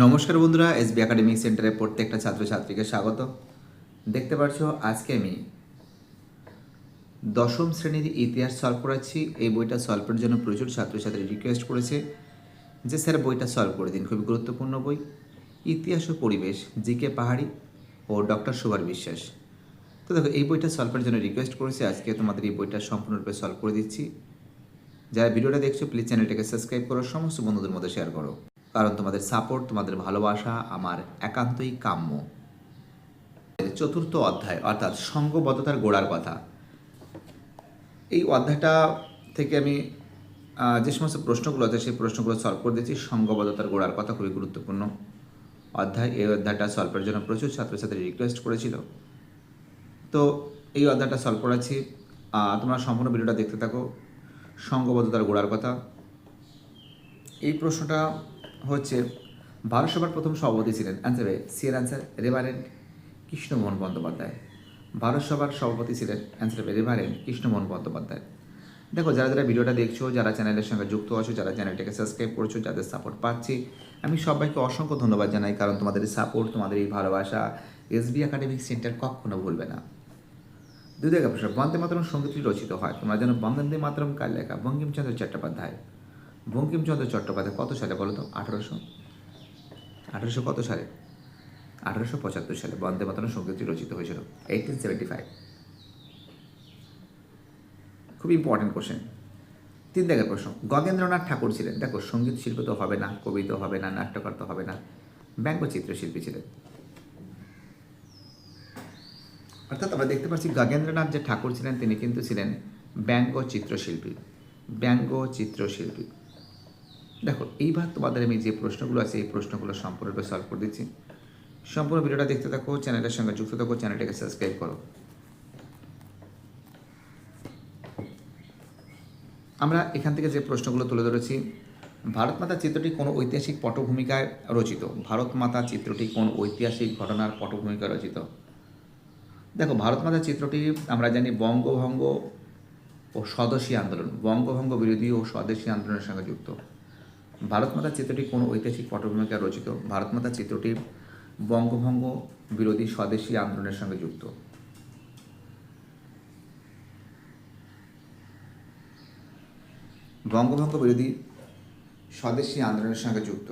নমস্কার বন্ধুরা, SB academic সেন্টারে প্রত্যেকটা ছাত্রছাত্রীকে স্বাগত। দেখতে পাচ্ছ আজকে আমি দশম শ্রেণীর ইতিহাস সলভ করাচ্ছি। এই বইটা সলভের জন্য প্রচুর ছাত্রছাত্রী রিকোয়েস্ট করেছে যে স্যার বইটা সলভ করে দিন, খুবই গুরুত্বপূর্ণ বই। ইতিহাস ও পরিবেশ, জিকে পাহাড়ি ও ডক্টর সুভার বিশ্বাস। তো দেখো, এই বইটা সলভের জন্য রিকোয়েস্ট করেছে, আজকে তোমাদের এই বইটা সম্পূর্ণরূপে সলভ করে দিচ্ছি। যারা ভিডিওটা দেখছো প্লিজ চ্যানেলটাকে সাবস্ক্রাইব করো, সমস্ত বন্ধুদের মধ্যে শেয়ার করো, কারণ তোমাদের সাপোর্ট, তোমাদের ভালোবাসা আমার একান্তই কাম্য। চতুর্থ অধ্যায় অর্থাৎ সঙ্ঘবদ্ধতার গোড়ার কথা। এই অধ্যায়টা থেকে আমি যে সমস্ত প্রশ্নগুলো আছে সেই প্রশ্নগুলো সলভ করে দিচ্ছি। সঙ্ঘবদ্ধতার গোড়ার কথা খুবই গুরুত্বপূর্ণ অধ্যায়। এই অধ্যায়টা সলভের জন্য প্রচুর ছাত্রছাত্রী রিকোয়েস্ট করেছিল, তো এই অধ্যায়টা সলভ করাচ্ছি। তোমরা সম্পূর্ণ ভিডিওটা দেখতে থাকো। সঙ্ঘবদ্ধতার গোড়ার কথা, এই প্রশ্নটা হচ্ছে ভারত সভার প্রথম সভাপতি ছিলেন, অ্যান্সার সি এর অ্যান্সার রেভারেন্ড কৃষ্ণমোহন বন্দ্যোপাধ্যায়। ভারত সভার সভাপতি ছিলেন, অ্যান্সার রেভারেন্ড কৃষ্ণমোহন বন্দ্যোপাধ্যায়। দেখো, যারা যারা ভিডিওটা দেখছো, যারা চ্যানেলের সঙ্গে যুক্ত আছো, যারা চ্যানেলটাকে সাবস্ক্রাইব করছো, যাদের সাপোর্ট পাচ্ছি, আমি সবাইকে অসংখ্য ধন্যবাদ জানাই, কারণ তোমাদের এই সাপোর্ট, তোমাদের এই ভালোবাসা এসবি একাডেমিক সেন্টার কখনো ভুলবে না। দুই দেখা প্রশ্ন, বন্দে মাতরম সঙ্গীতটি রচিত হয়, তোমরা জানো বন্দে মাতরম কার লেখা? বঙ্কিমচন্দ্র চট্টোপাধ্যায়। বঙ্কিমচন্দ্র চট্টোপাধ্যায় কত সালে বলো তো? আঠারোশো কত সালে? 1875 সালে বন্দে মাতরম সঙ্গীতটি রচিত হয়েছিল, 1875। খুব ইম্পর্টেন্ট কোশ্চেন। তিন দাগের প্রশ্ন, গগেন্দ্রনাথ ঠাকুর ছিলেন, দেখো সঙ্গীত শিল্পী তো হবে না, কবি তো হবে না, নাট্যকার তো হবে না, ব্যঙ্গচিত্র শিল্পী ছিলেন। অর্থাৎ আমরা দেখতে পাচ্ছি গগেন্দ্রনাথ যে ঠাকুর ছিলেন তিনি কিন্তু ছিলেন ব্যঙ্গচিত্রশিল্পী। ব্যঙ্গচিত্রশিল্পী। দেখো, এইবার তোমাদের আমি যে প্রশ্নগুলো আছে এই প্রশ্নগুলো সম্পূর্ণরূপে সলভ করে দিচ্ছি। সম্পূর্ণ ভিডিওটা দেখতে থাকো, চ্যানেলের সঙ্গে যুক্ত থাকো, চ্যানেলটাকে সাবস্ক্রাইব করো। আমরা এখান থেকে যে প্রশ্নগুলো তুলে ধরেছি, ভারত মাতা চিত্রটি কোন ঐতিহাসিক পটভূমিকায় রচিত? ভারত মাতা চিত্রটি কোন ঐতিহাসিক ঘটনার পটভূমিকায় রচিত? দেখো, ভারত মাতা চিত্রটি আমরা জানি বঙ্গভঙ্গ ও স্বদেশী আন্দোলন, বঙ্গভঙ্গ বিরোধী ও স্বদেশী আন্দোলনের সঙ্গে যুক্ত। ভারত মাতা চিত্রটি কোন ঐতিহাসিক পটভূমিকায় রচিত? ভারত মাতা চিত্রটি বঙ্গভঙ্গ বিরোধী স্বদেশী আন্দোলনের সঙ্গে যুক্ত। বঙ্গভঙ্গ বিরোধী স্বদেশী আন্দোলনের সঙ্গে যুক্ত।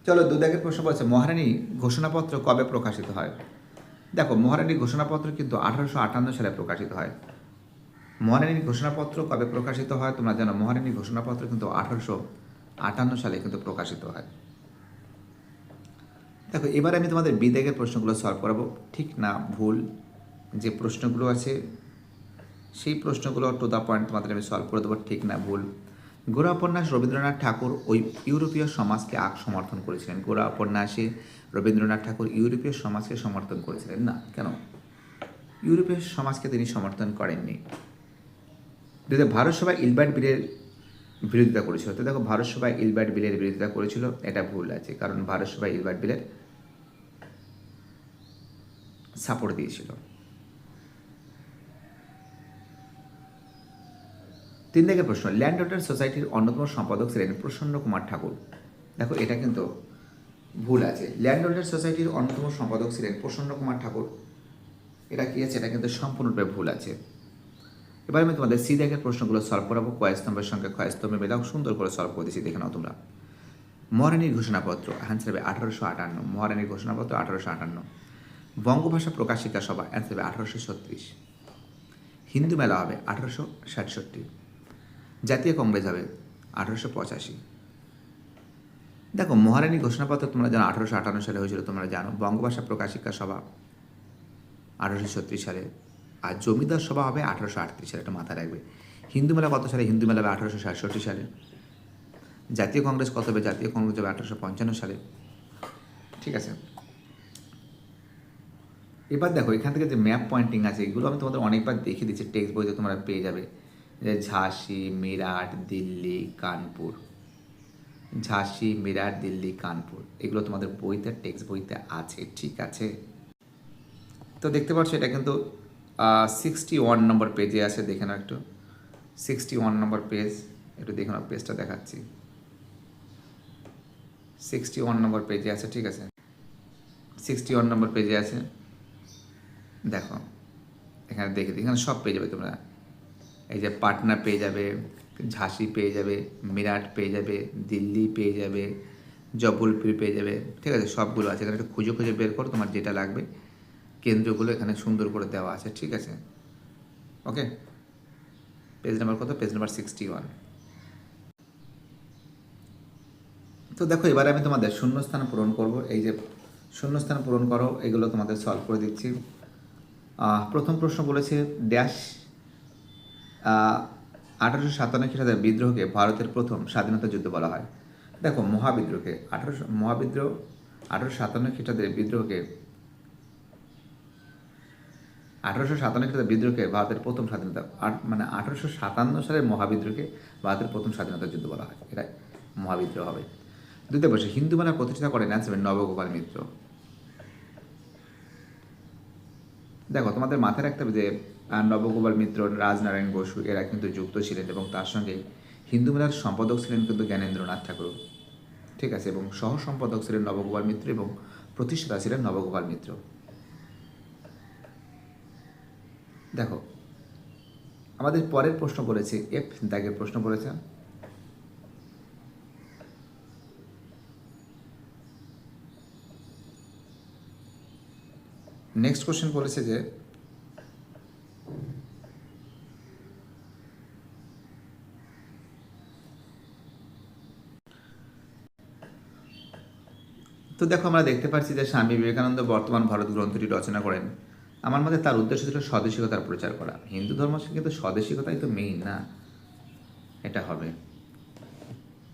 চলো, দুদাগের প্রশ্ন বলছে মহারানী ঘোষণাপত্র কবে প্রকাশিত হয়? দেখো, মহারানীর ঘোষণাপত্র কিন্তু 1858 সালে প্রকাশিত হয়। মহারানীর ঘোষণাপত্র কবে প্রকাশিত হয়? তোমরা জানো মহারানীর ঘোষণাপত্র কিন্তু 1858 সালে কিন্তু প্রকাশিত হয়। দেখো, এবার আমি তোমাদের বিদাগের প্রশ্নগুলো সলভ করাবো। ঠিক না ভুল যে প্রশ্নগুলো আছে সেই প্রশ্নগুলো টু দ্য পয়েন্ট তোমাদের আমি সলভ করে দেবো, ঠিক না ভুল। গোরা উপন্যাস রবীন্দ্রনাথ ঠাকুর ওই ইউরোপীয় সমাজকে সমর্থন করেছিলেন। গোরা উপন্যাসে রবীন্দ্রনাথ ঠাকুর ইউরোপীয় সমাজকে সমর্থন করেছিলেন না, কেন? ইউরোপীয় সমাজকে তিনি সমর্থন করেননি। যদি ভারত সভায় ইলবার্ট বিলের বিরোধিতা করেছিল, তো দেখো ভারত সভায় ইলবার্ট বিলের বিরোধিতা করেছিল, এটা ভুল আছে, কারণ ভারত সভায় ইলবার্ট বিলের সাপোর্ট দিয়েছিল। তিন দিকের প্রশ্ন, ল্যান্ড অর্ডার সোসাইটির অন্যতম সম্পাদক ছিলেন প্রসন্ন কুমার ঠাকুর। দেখো, এটা কিন্তু ভুল আছে। ল্যান্ড অর্ডার সোসাইটির অন্যতম সম্পাদক ছিলেন প্রসন্ন কুমার ঠাকুর, এটা কি আছে? এটা কিন্তু সম্পূর্ণরূপে ভুল আছে। এবার আমি তোমাদের সি দেখের প্রশ্নগুলো সলভ করাবো। কয়স্তম্ভের সঙ্গে ক্ষয়স্তম্ভে মেলাও সুন্দর করে সলভ করে দিচ্ছি, দেখে নাও তোমরা। মহারানীর ঘোষণাপত্র, অ্যান্সার হবে 1858। মহারানীর ঘোষণাপত্র 1858। বঙ্গভাষা প্রকাশিকা সভা, অ্যান্সার হবে 1836। হিন্দু মেলা হবে 1867। জাতীয় কংগ্রেস হবে 1885। দেখো, মহারানী ঘোষণাপত্র তোমরা জানো 1858 সালে হয়েছিল, তোমরা জানো। বঙ্গভাষা প্রকাশিকা সভা 1836 সালে, আর জমিদার সভা হবে 1838 সালে, এটা মাথায় রাখবে। হিন্দু মেলা কত সালে? হিন্দু মেলা হবে 1867 সালে। জাতীয় কংগ্রেস কত হবে? জাতীয় কংগ্রেস হবে 1855 সালে। ঠিক আছে, এবার দেখো এখান থেকে যে ম্যাপ পয়েন্টিং আছে এগুলো আমি তোমাদের অনেকবার দেখিয়ে দিচ্ছি, টেক্সট বইতে তোমরা পেয়ে যাবে, যে ঝাঁসি, মিরাট, দিল্লি, কানপুর। ঝাঁসি, মিরাট, দিল্লি, কানপুর, এগুলো তোমাদের বইতে, টেক্সট বইতে আছে, ঠিক আছে? তো দেখতে পাচ্ছ এটা কিন্তু 61 নম্বর পেজে আছে, দেখে নাও একটু। 61 নম্বর পেজ, একটু দেখে নাও, পেজটা দেখাচ্ছি। 61 নম্বর পেজে আছে, ঠিক আছে, 61 নম্বর পেজে আছে। দেখো এখানে দেখে এখানে সব পেয়ে যাবে তোমরা। এই যে পাটনা পেয়ে যাবে, ঝাঁসি পেয়ে যাবে, মিরাট পেয়ে যাবে, দিল্লি পেয়ে যাবে, জবলপুর পেয়ে যাবে, ঠিক আছে, সবগুলো আছে এখানে। একটু খুঁজে খুঁজে বের করো তোমার যেটা লাগবে। কেন্দ্রগুলো এখানে সুন্দর করে দেওয়া আছে, ঠিক আছে। ওকে, পেজ নাম্বার কত? Page number 61। তো দেখো এবারে আমি তোমাদের শূন্যস্থান পূরণ করব। এই যে শূন্যস্থান পূরণ করো, এগুলো তোমাদের সলভ করে দিচ্ছি। প্রথম প্রশ্ন বলেছে ড্যাশ 1857 খ্রিস্টাব্দের বিদ্রোহকে ভারতের প্রথম স্বাধীনতা যুদ্ধ বলা হয়। দেখো মহাবিদ্রোহকে 1857 খ্রিস্টাব্দের বিদ্রোহকে 1857 খ্রিস্টাব্দের বিদ্রোহকে ভারতের প্রথম স্বাধীনতা, মানে 1857 সালের মহাবিদ্রোহকে ভারতের প্রথম স্বাধীনতা যুদ্ধ বলা হয়, এটা মহাবিদ্রোহ হবে। দ্বিতীয় প্রশ্ন, হিন্দু মেলা প্রতিষ্ঠা করেন অ্যান্সার নবগোপাল মিত্র। দেখো তোমাদের মাথায় রাখতে হবে যে নবগোপাল মিত্র, রাজনারায়ণ বসু এরা কিন্তু যুক্ত ছিলেন, এবং তার সঙ্গে হিন্দু মেলার সম্পাদক ছিলেন কিন্তু জ্ঞানেন্দ্রনাথ ঠাকুর, ঠিক আছে, এবং সহ সম্পাদক ছিলেন নবগোপাল মিত্র এবং প্রতিষ্ঠাতা ছিলেন নবগোপাল মিত্র। দেখো আমাদের পরের প্রশ্ন বলেছে এফ দাগের প্রশ্ন বলেছে। নেক্সট কোশ্চেন বলেছে যে তো দেখো আমরা দেখতে পাচ্ছি যে স্বামী বিবেকানন্দ বর্তমান ভারত গ্রন্থটি রচনা করেন। আমার মতে তার উদ্দেশ্য ছিল স্বদেশিকতার প্রচার করা। হিন্দু ধর্ম কিন্তু স্বদেশিকতাই তো মেইন না, এটা হবে।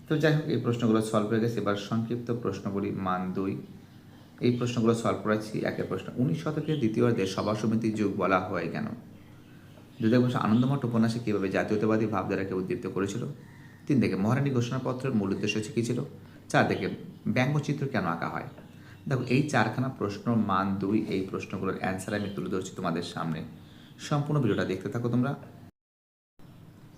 তো যাই হোক এই প্রশ্নগুলো সলভ হয়ে গেছে। এবার সংক্ষিপ্ত প্রশ্নগুলি মান 2, এই প্রশ্নগুলো সলভ করাচ্ছি। একের প্রশ্ন, 19 শতকের দ্বিতীয়ার্ধে সভা সমিতির যুগ বলা হয় কেন? দুই বছর আনন্দমঠ উপন্যাসে কীভাবে জাতীয়তাবাদী ভাবধারাকে উদ্দীপ্ত করেছিল? 3 থেকে মহারানী ঘোষণাপত্রের মূল উদ্দেশ্য কী ছিল? 4 থেকে ব্যঙ্গচিত্র কেন আঁকা হয়? দেখো এই 4খানা প্রশ্ন মান 2, এই প্রশ্নগুলোর অ্যান্সার আমি তুলে ধরছি তোমাদের সামনে। সম্পূর্ণ ভিডিওটা দেখতে থাকো তোমরা।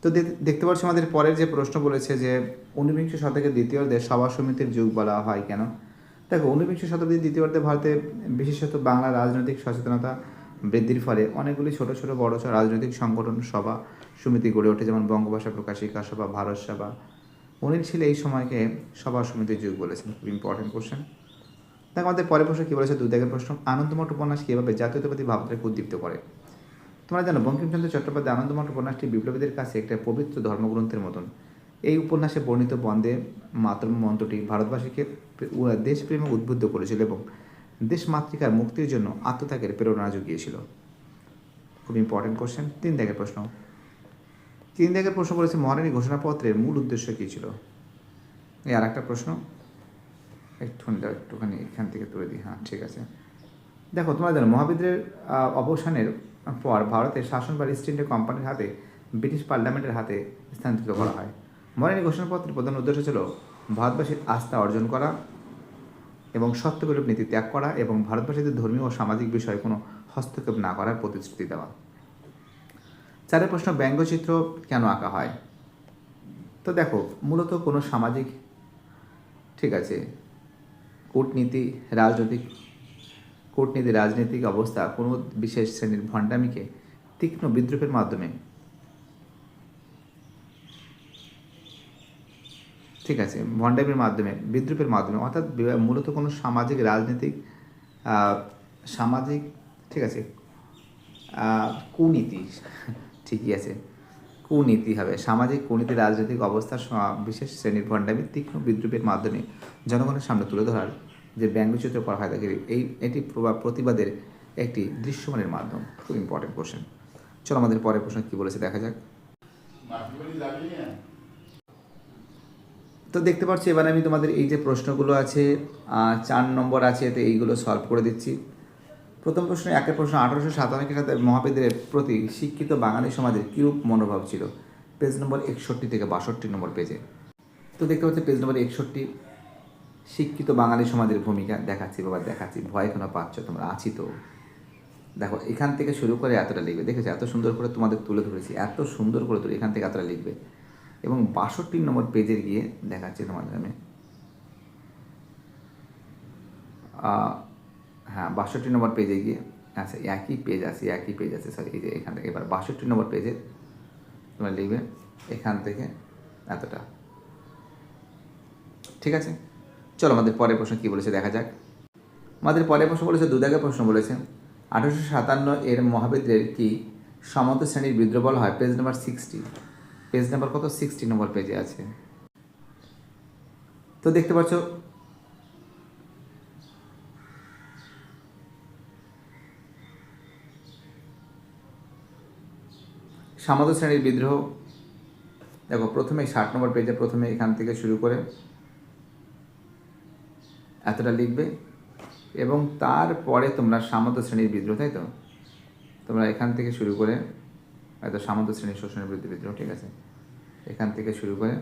তো দেখতে পাচ্ছ আমাদের পরের যে প্রশ্ন বলেছে যে 19বিংশ শতকের দ্বিতীয়ার্ধে সভা সমিতির যুগ বলা হয় কেন? দেখো 19বিংশ শতাব্দীর দ্বিতীয়ার্ধে ভারতে বিশেষত বাংলা রাজনৈতিক সচেতনতা বৃদ্ধির ফলে অনেকগুলি ছোট ছোট বড় রাজনৈতিক সংগঠন সভা সমিতি গড়ে ওঠে, যেমন বঙ্গভাষা প্রকাশিকা সভা, ভারত সভা। উনি ছিল এই সময়কে সভা সমিতির যুগ বলেছেন। খুব ইম্পর্টেন্ট কোশ্চেন। দেখো আমাদের পরের প্রশ্ন কী বলেছে? 2 দাগের প্রশ্ন, আনন্দমঠ উপন্যাস কীভাবে জাতীয়তাবাদী ভাবধারাকে উদ্দীপ্ত করে? তোমরা জানো বঙ্কিমচন্দ্র চট্টোপাধ্যায় আনন্দমঠ উপন্যাসটি বিপ্লবীদের কাছে একটা পবিত্র ধর্মগ্রন্থের মতন। এই উপন্যাসে বর্ণিত বন্দে মাতরম মন্ত্রটি ভারতবাসীকে দেশপ্রেমে উদ্বুদ্ধ করেছিল এবং দেশ মাতৃকার মুক্তির জন্য আত্মত্যাগের প্রেরণা জুগিয়েছিল। খুব ইম্পর্টেন্ট কোশ্চেন। 3 দাগের প্রশ্ন, 3 দাগের প্রশ্ন বলেছে মহারানী ঘোষণাপত্রের মূল উদ্দেশ্য কী ছিল? এই আর একটা প্রশ্ন, একটুখানি এখান থেকে তুলে দিই। হ্যাঁ ঠিক আছে। দেখো তোমরা জানো মহাবিদ্রোহের অবসানের পর ভারতের শাসনভার ইস্ট ইন্ডিয়া কোম্পানির হাতে ব্রিটিশ পার্লামেন্টের হাতে স্থানান্তরিত করা হয়। মহারানী ঘোষণাপত্রের প্রধান উদ্দেশ্য ছিল ভারতবাসীর আস্থা অর্জন করা এবং সত্যবিলোপ নীতি ত্যাগ করা এবং ভারতবাসীদের ধর্মীয় ও সামাজিক বিষয়ে কোনো হস্তক্ষেপ না করার প্রতিশ্রুতি দেওয়া। 4 প্রশ্ন, ব্যঙ্গচিত্র কেন আঁকা হয়? তো দেখো মূলত কোনো সামাজিক, ঠিক আছে, কূটনীতি রাজনৈতিক অবস্থা কোনো বিশেষ শ্রেণীর ভণ্ডামিকে তীক্ষ্ণ বিদ্রুপের মাধ্যমে, ঠিক আছে, বিদ্রুপের মাধ্যমে, অর্থাৎ মূলত কোনো সামাজিক রাজনৈতিক ঠিক আছে, কুনীতি, ঠিকই আছে, কুনীতি হবে, সামাজিক কুনীতি রাজনৈতিক অবস্থার বিশেষ শ্রেণীর ভণ্ডামি তীক্ষ্ণ বিদ্রুপের মাধ্যমে জনগণের সামনে তুলে ধরার যে ব্যঙ্গচিত্র করা হয় থাকে, এটি প্রতিবাদের একটি দৃশ্যমানের মাধ্যম। খুব ইম্পর্টেন্ট কোশ্চেন। চলো আমাদের পরের প্রশ্ন কী বলেছে দেখা যাক। তো দেখতে পাচ্ছি এবার আমি তোমাদের এই যে প্রশ্নগুলো আছে 4 নম্বর আছে, তো এইগুলো সলভ করে দিচ্ছি। প্রথম প্রশ্ন, একের প্রশ্ন, 1857 খ্রিস্টাব্দে মহাবিদ্রোহের প্রতি শিক্ষিত বাঙালি সমাজের কীরূপ মনোভাব ছিল? পেজ নম্বর 61 থেকে 62 নম্বর পেজে। তো দেখতে পাচ্ছি পেজ নম্বর 61, শিক্ষিত বাঙালি সমাজের ভূমিকা দেখাচ্ছি। বাবা দেখাচ্ছি, ভয় কেন পাচ্ছ তোমরা? আছি তো। দেখো এখান থেকে শুরু করে এতটা লিখবে, দেখেছো এত সুন্দর করে তোমাদের তুলে ধরেছি, এত সুন্দর করে তুলে এখান থেকে এতটা লিখবে এবং 62 নম্বর পেজে গিয়ে দেখাচ্ছি তোমাদের আমি। হ্যাঁ 62 নম্বর পেজে গিয়ে, আচ্ছা একই পেজ আছে সরি, এই যে এখান থেকে এবার 62 নম্বর পেজে তোমরা লিখবে এখান থেকে এতটা। ঠিক আছে, চলো আমাদের পরের প্রশ্ন কী বলেছে দেখা যাক। আমাদের পরের প্রশ্ন বলেছে, দুদাগের প্রশ্ন বলেছে 1857 এর মহাবিদ্রোহের কি সামন্ত শ্রেণীর বিদ্রোহ বলা হয়? পেজ নাম্বার 60, পেজ নাম্বার কত? 60 নম্বর পেজে আছে। তো দেখতে পাচ্ছ সামন্ত শ্রেণীর বিদ্রোহ, দেখো প্রথমে 60 নম্বর পেজে প্রথমে এখান থেকে শুরু করে এতটা লিখবে এবং তারপরে তোমরা সামন্ত শ্রেণীর বিদ্রোহ, তাই তো তোমরা এখান থেকে শুরু করে হয়তো সামন্ত শ্রেণীর শোষণের বিরুদ্ধে বিদ্রোহ, ঠিক আছে, এখান থেকে শুরু করে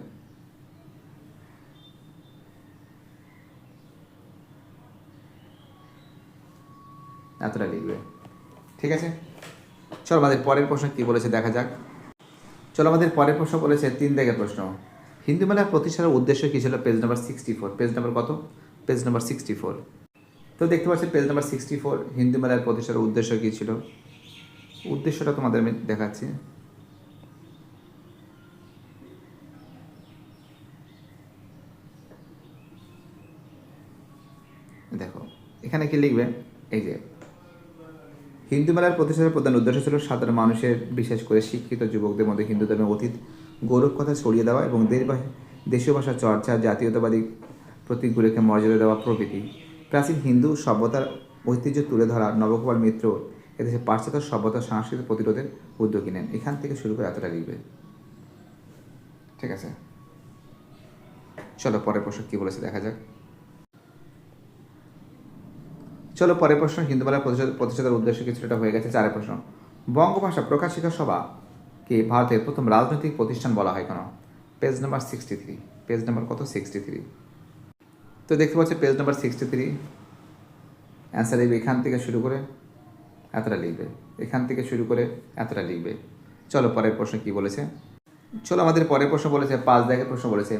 এতটা লিখবে। ঠিক আছে, চলো আমাদের পরের প্রশ্ন কী বলেছে দেখা যাক। চলো আমাদের পরের প্রশ্ন বলেছে 3 দাগের প্রশ্ন, হিন্দু মেলার প্রতিষ্ঠার উদ্দেশ্য কী ছিল? পেজ নাম্বার 64, পেজ নাম্বার কত? Page number 64। তো দেখতে পাচ্ছি পেজ নাম্বার 64 হিন্দু মেলার প্রতিষ্ঠার উদ্দেশ্য কী ছিল? উদ্দেশ্যটা তোমাদের আমি দেখাচ্ছি। দেখো এখানে কি লিখবে, এই যে হিন্দু মেলার প্রতিষ্ঠার প্রধান উদ্দেশ্য ছিল সাধারণ মানুষের বিশেষ করে শিক্ষিত যুবকদের মধ্যে হিন্দু ধর্মের অতীত গৌরব কথা ছড়িয়ে দেওয়া এবং দেশীয় ভাষা চর্চা, জাতীয়তাবাদী প্রতীকগুলিকে মর্যাদা দেওয়া প্রভৃতি। প্রাচীন হিন্দু সভ্যতার ঐতিহ্য তুলে ধরা নবগোপাল মিত্র এদেশে পাশ্চাত্য সভ্যতা সাংস্কৃতিক প্রতিরোধের উদ্যোগী নেন। এখান থেকে শুরু করে এতটা লিখবে। ঠিক আছে, চলো পরের প্রশ্ন কী বলেছে দেখা যাক। চলো পরের প্রশ্ন, হিন্দু মেলার প্রতিষ্ঠাতার উদ্দেশ্য কিছুটা হয়ে গেছে। 4 প্রশ্ন, বঙ্গভাষা প্রকাশ শিক্ষা সভাকে ভারতের প্রথম রাজনৈতিক প্রতিষ্ঠান বলা হয় কেন? পেজ নাম্বার 63, পেজ নাম্বার কত? 63। তো দেখতে পাচ্ছি পেজ নাম্বার 63, অ্যান্সার লিখবে এখান থেকে শুরু করে এতটা লিখবে, এখান থেকে শুরু করে এতটা লিখবে। চলো পরের প্রশ্ন কী বলেছে। চলো আমাদের পরের প্রশ্ন বলেছে 5 দাগের প্রশ্ন বলেছে,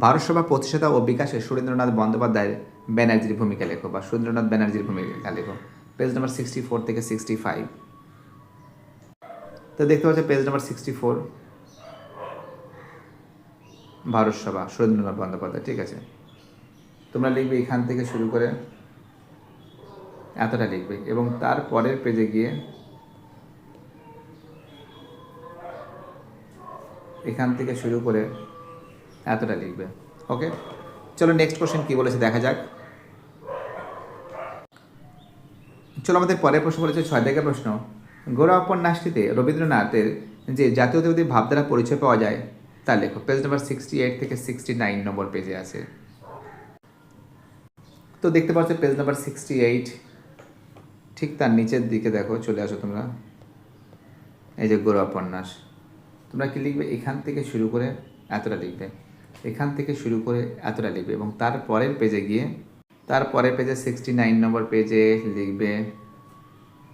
ভারত সভা প্রতিষ্ঠাতা ও বিকাশে সুরেন্দ্রনাথ বন্দ্যোপাধ্যায়ের ব্যানার্জির ভূমিকা লেখো বা সুরেন্দ্রনাথ ব্যানার্জির ভূমিকা লেখো। পেজ নাম্বার 64 থেকে 65। তো দেখতে পাচ্ছ পেজ নাম্বার 64 ভারত সভা সুরেন্দ্রনাথ বন্দ্যোপাধ্যায়। ঠিক আছে, তোমরা লিখবে এখান থেকে শুরু করে এতটা লিখবে এবং তার পরের পেজে গিয়ে এখান থেকে শুরু করে এতটা লিখবে। ওকে, চলো নেক্সট কোশ্চেন কী বলেছে দেখা যাক। চলো আমাদের পরের প্রশ্ন বলেছে 6 দাগের প্রশ্ন, গোরা উপন্যাসটিতে রবীন্দ্রনাথের যে জাতীয়তাবাদী ভাবধারা পরিচয় পাওয়া যায় তা লেখো। পেজ নাম্বার 68 থেকে 69 নম্বর পেজে আছে। তো দেখতে পাচ্ছ পেজ নাম্বার 68, ঠিক তার নিচের দিকে দেখো, চলে আসো তোমরা, এই যে গোরা উপন্যাস। তোমরা কি লিখবে এখান থেকে শুরু করে এতটা লিখবে, এখান থেকে শুরু করে এতটা লিখবে এবং তার পরের পেজে গিয়ে তার পরের পেজে 69 নম্বর পেজে লিখবে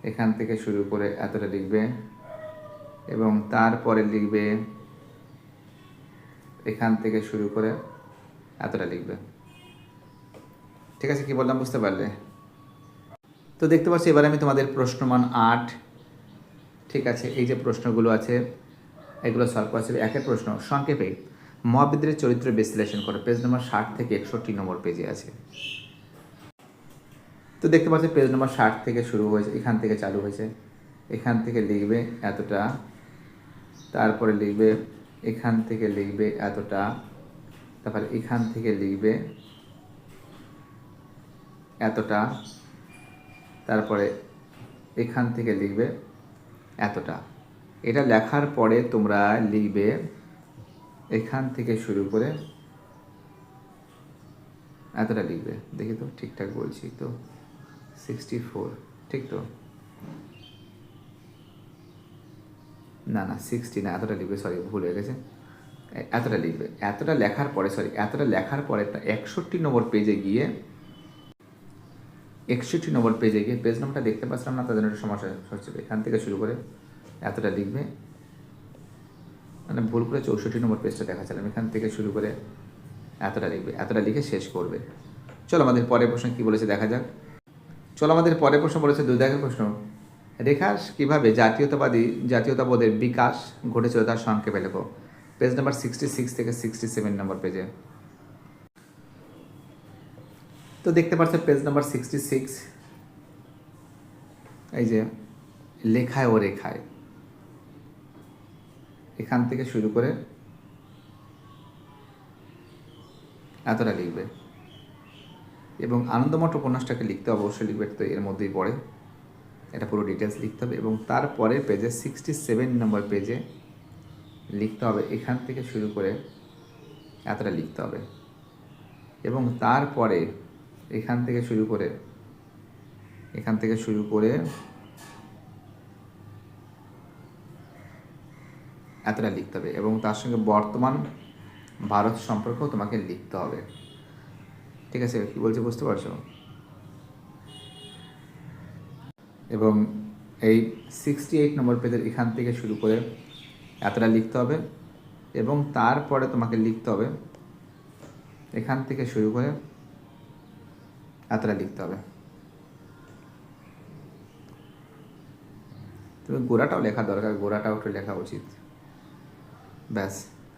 এখান থেকে শুরু করে এতটা লিখবে এবং তারপরে লিখবে এখান থেকে শুরু করে এতটা লিখবে। ঠিক আছে, কি বললাম বুঝতে পারলে? তো দেখতে পাচ্ছি এবার আমি তোমাদের প্রশ্নমান 8, ঠিক আছে, এই যে প্রশ্নগুলো আছে এগুলো সলভ করা ছিল। 1 প্রশ্ন, সংক্ষেপে মহাবিদ্রের চরিত্র বিশ্লেষণ করো। পেজ নাম্বার 60 থেকে 61 নম্বর পেজে আছে। তো দেখতে পাচ্ছি পেজ নাম্বার 60 থেকে শুরু হয়েছে, এখান থেকে চালু হয়েছে, এখান থেকে লিখবে এতটা, তারপরে লিখবে এখান থেকে লিখবে এতটা, তারপরে এখান থেকে লিখবে এতটা, তারপরে এখান থেকে লিখবে এতটা। এটা লেখার পরে তোমরা লিখবে এখান থেকে শুরু করে এতটা লিখবে। দেখি তো ঠিকঠাক বলছি তো? 64, ঠিক তো? না 60 না, এতটা লিখবে, সরি ভুল হয়ে গেছে, এতটা লিখবে। এতটা লেখার পরে 61 নম্বর পেজে গিয়ে 61 নম্বর পেজে গিয়ে, পেজ নাম্বারটা দেখতে পাচ্ছিলাম না, তাদের একটা সমস্যা হচ্ছে। এখান থেকে শুরু করে এতটা লিখবে, মানে ভুল করে 64 নম্বর পেজটা দেখাচ্ছিলাম, এখান থেকে শুরু করে এতটা লিখবে, এতটা লিখে শেষ করবে। চলো আমাদের পরের প্রশ্ন কী বলেছে দেখা যাক। চলো আমাদের পরের প্রশ্ন বলেছে 2 দাগের প্রশ্ন, রেখার কীভাবে জাতীয়তাবোধের বিকাশ ঘটেছিল তার সংক্ষেপে লেখো। পেজ নাম্বার 66 থেকে 67 নম্বর পেজে। তো দেখতে পাচ্ছেন পেজ নাম্বার 66, এই যে লেখায় ও রেখায়, এখান থেকে শুরু করে এতটা লিখবে। এবং আনন্দমঠ উপন্যাসটাকে লিখতে অবশ্যই লিখবে, তো এর মধ্যেই পড়ে, এটা পুরো ডিটেলস লিখতে হবে। এবং তারপরের পেজে 67 নম্বর পেজে লিখতে হবে, এখান থেকে শুরু করে এতটা লিখতে হবে। এবং তারপরে এখান থেকে শুরু করে এতটা লিখতে হবে। এবং তার সঙ্গে বর্তমান ভারত সম্পর্কেও তোমাকে লিখতে হবে। ঠিক আছে, কী বলছে বুঝতে পারছো? এবং এই 68 নম্বর পেজের এখান থেকে শুরু করে এতটা লিখতে হবে। এবং তারপরে তোমাকে লিখতে হবে, এখান থেকে শুরু করে এতটা লিখতে হবে। তুমি গোড়াটাও লেখা দরকার, গোড়াটাও একটু লেখা উচিত। ব্যাস,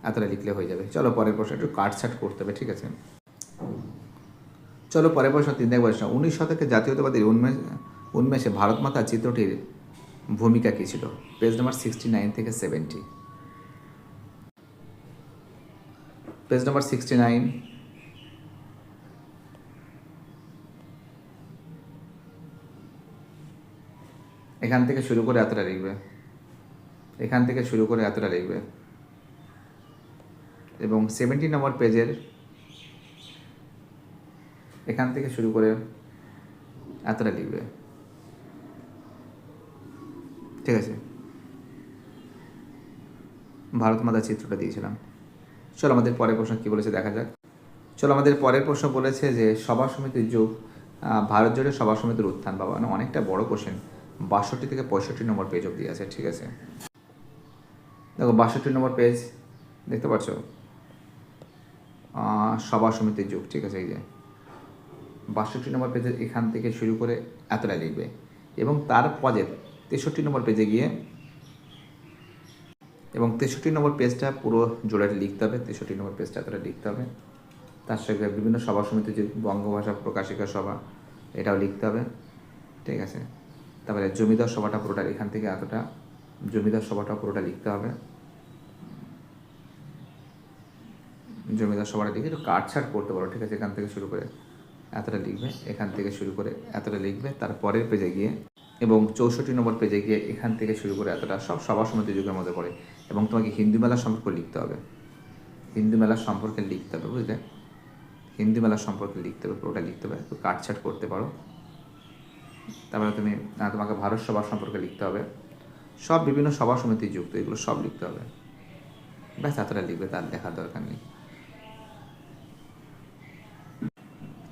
এতটা লিখলে হয়ে যাবে। চলো পরের প্রশ্ন, একটু কাটছাট করতে হবে, ঠিক আছে? চলো পরের প্রশ্ন 3 দাগের প্রশ্ন, 19 শতকে জাতীয়তাবাদীর উন্মেষে ভারত মাতা চিত্রটির ভূমিকা কী ছিল? পেজ নাম্বার 69 থেকে 70। পেজ নাম্বার 69, এখান থেকে শুরু করে এতটা লিখবে, এখান থেকে শুরু করে এতটা লিখবে। এবং 70 নম্বর পেজের এখান থেকে শুরু করে এতটা লিখবে, ঠিক আছে? ভারত মাতা চিত্রটা দিয়েছিলাম। চলো আমাদের পরের প্রশ্ন কী বলেছে দেখা যাক। চলো আমাদের পরের প্রশ্ন বলেছে যে সভা সমিতির যুগ, ভারত জুড়ে সভা সমিতির উত্থান। বাবা, মানে অনেকটা বড় কোশ্চেন, 62 থেকে 65 নম্বর পেজ অবধি আছে, ঠিক আছে? দেখো 62 নম্বর পেজ দেখতে পাচ্ছ, সভা সমিতির যুগ, ঠিক আছে? এই যে 62 নম্বর পেজের এখান থেকে শুরু করে এতটা লিখবে। এবং তার পরে 63 নম্বর পেজে গিয়ে, এবং 63 নম্বর পেজটা পুরো জোড়াটি লিখতে হবে, 63 নম্বর পেজটা এতটা লিখতে হবে। তার সঙ্গে বিভিন্ন সভা সমিতির যে বঙ্গভাষা প্রকাশিকা সভা, এটাও লিখতে হবে, ঠিক আছে? তারপরে জমিদার সভাটা পুরোটা এখান থেকে এতটা, জমিদার সভাটা পুরোটা লিখতে হবে। জমিদার সভাটা লিখে একটু কাটছাট করতে পারো, ঠিক আছে? এখান থেকে শুরু করে এতটা লিখবে, এখান থেকে শুরু করে এতটা লিখবে। তারপরের পেজে গিয়ে এবং 64 নম্বর পেজে গিয়ে এখান থেকে শুরু করে এতটা, সব সভা সমিতি যুগের মধ্যে পড়ে। এবং তোমাকে হিন্দু মেলা সম্পর্কে লিখতে হবে, হিন্দু মেলা সম্পর্কে লিখতে হবে, বুঝলে? হিন্দু মেলা সম্পর্কে লিখতে হবে, পুরোটা লিখতে হবে, একটু কাটছাট করতে পারো। তারপরে তোমাকে ভারত সভা সম্পর্কে লিখতে হবে, সব বিভিন্ন সভা সমিতি যুক্ত, এগুলো সব লিখতে হবে। ব্যাস এতটা লিখবে, তার দেখার দরকার নেই।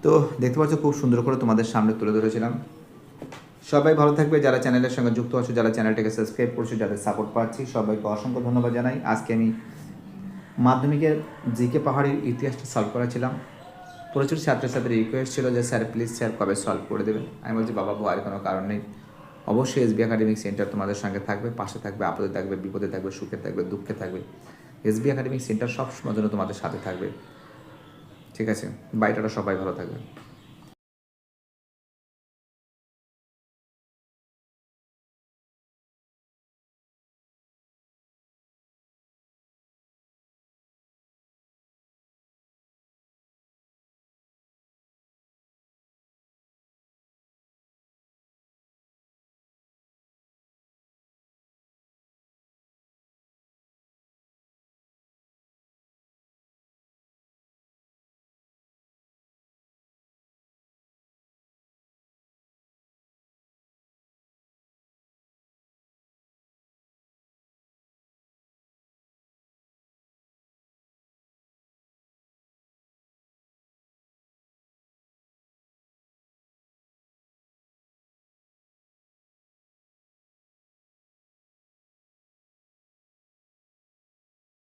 তো দেখতে পাচ্ছ খুব সুন্দর করে তোমাদের সামনে তুলে ধরেছিলাম। সবাই ভালো থাকবে, যারা চ্যানেলের সঙ্গে যুক্ত আছো, যারা চ্যানেলটাকে সাবস্ক্রাইব করছো, যাদের সাপোর্ট পাচ্ছি, সবাইকে অসংখ্য ধন্যবাদ জানাই। আজকে আমি মাধ্যমিকের জিকে পাহাড়ির ইতিহাসটা সলভ করেছিলাম। প্রচুর ছাত্রছাত্রীর রিকোয়েস্ট ছিল যে স্যার প্লিজ স্যার কবে সলভ করে দেবেন। আমি বলছি বাবা ভয়ের কোনো কারণ নেই, অবশ্যই এসবি একাডেমিক সেন্টার তোমাদের সঙ্গে থাকবে, পাশে থাকবে, আপদে থাকবে, বিপদে থাকবে, সুখে থাকবে, দুঃখে থাকবে। এসবি একাডেমিক সেন্টার সব সময় জন্য তোমাদের সাথে থাকবে, ঠিক আছে? বাইটাটা সবাই ভালো থাকবে।